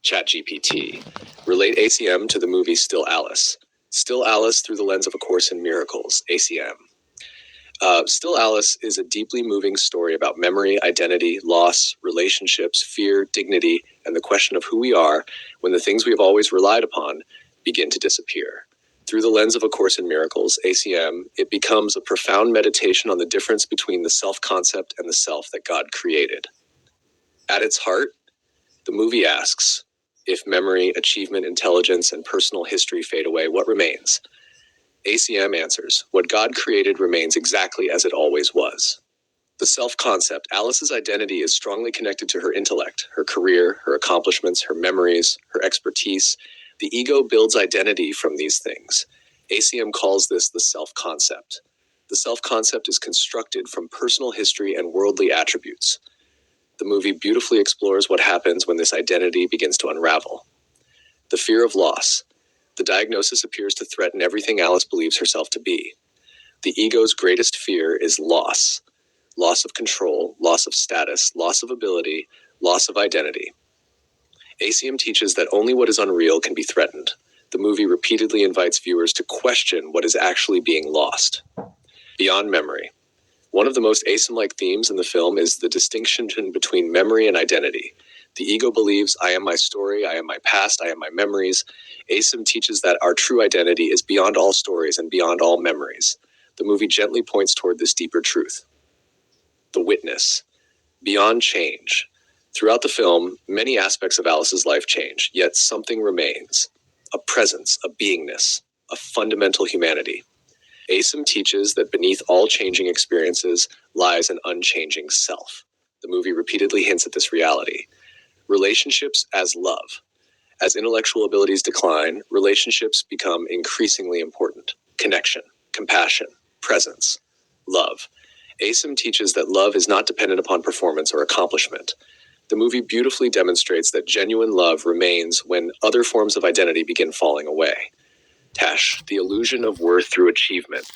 ChatGPT. Relate ACM to the movie Still Alice. Still Alice through the lens of A Course in Miracles, ACM. Still Alice is a deeply moving story about memory, identity, loss, relationships, fear, dignity, and the question of who we are when the things we have always relied upon begin to disappear. Through the lens of A Course in Miracles, ACM, it becomes a profound meditation on the difference between the self-concept and the self that God created. At its heart, the movie asks, if memory, achievement, intelligence, and personal history fade away, what remains? ACM answers, what God created remains exactly as it always was. The self-concept, Alice's identity is strongly connected to her intellect, her career, her accomplishments, her memories, her expertise. The ego builds identity from these things. ACM calls this the self-concept. The self-concept is constructed from personal history and worldly attributes. The movie beautifully explores what happens when this identity begins to unravel. The fear of loss. The diagnosis appears to threaten everything Alice believes herself to be. The ego's greatest fear is loss. Loss of control, loss of status, loss of ability, loss of identity. ACM teaches that only what is unreal can be threatened. The movie repeatedly invites viewers to question what is actually being lost. Beyond memory. One of the most ACIM-like themes in the film is the distinction between memory and identity. The ego believes, I am my story, I am my past, I am my memories. ACIM teaches that our true identity is beyond all stories and beyond all memories. The movie gently points toward this deeper truth. The witness. Beyond change. Throughout the film, many aspects of Alice's life change, yet something remains. A presence, a beingness, a fundamental humanity. ACIM teaches that beneath all changing experiences lies an unchanging self. The movie repeatedly hints at this reality. Relationships as love. As intellectual abilities decline, relationships become increasingly important. Connection, compassion, presence, love. ACIM teaches that love is not dependent upon performance or accomplishment. The movie beautifully demonstrates that genuine love remains when other forms of identity begin falling away. Tash, the illusion of worth through achievement.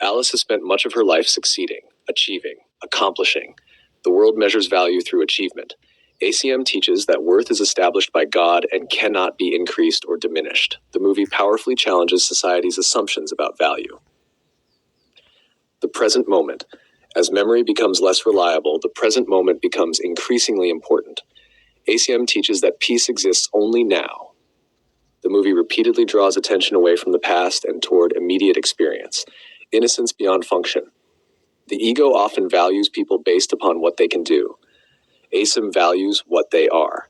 Alice has spent much of her life succeeding, achieving, accomplishing. The world measures value through achievement. ACM teaches that worth is established by God and cannot be increased or diminished. The movie powerfully challenges society's assumptions about value. The present moment. As memory becomes less reliable, the present moment becomes increasingly important. ACM teaches that peace exists only now. The movie repeatedly draws attention away from the past and toward immediate experience. Innocence beyond function. The ego often values people based upon what they can do. ACIM values what they are.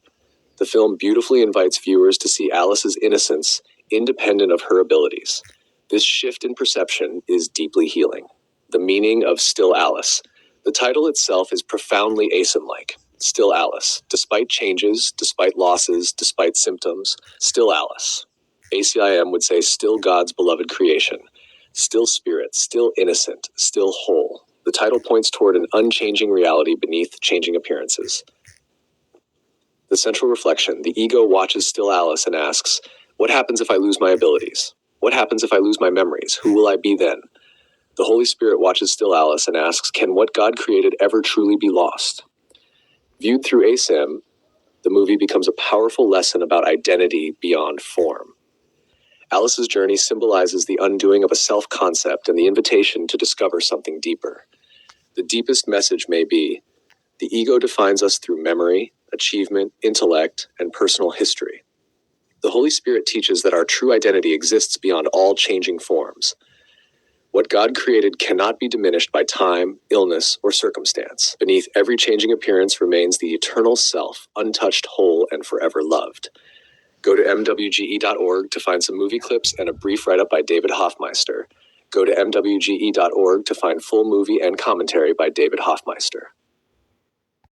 The film beautifully invites viewers to see Alice's innocence independent of her abilities. This shift in perception is deeply healing. The meaning of Still Alice. The title itself is profoundly ACIM-like. Still Alice. Despite changes, despite losses, despite symptoms, still Alice. ACIM would say still God's beloved creation. Still spirit, still innocent, still whole. The title points toward an unchanging reality beneath changing appearances. The central reflection. The ego watches Still Alice and asks, what happens if I lose my abilities? What happens if I lose my memories? Who will I be then? The Holy Spirit watches Still Alice and asks, can what God created ever truly be lost? Viewed through ACIM, the movie becomes a powerful lesson about identity beyond form. Alice's journey symbolizes the undoing of a self-concept and the invitation to discover something deeper. The deepest message may be, the ego defines us through memory, achievement, intellect, and personal history. The Holy Spirit teaches that our true identity exists beyond all changing forms. What God created cannot be diminished by time, illness, or circumstance. Beneath every changing appearance remains the eternal self, untouched, whole, and forever loved. Go to mwge.org to find some movie clips and a brief write-up by David Hoffmeister. Go to mwge.org to find full movie and commentary by David Hoffmeister.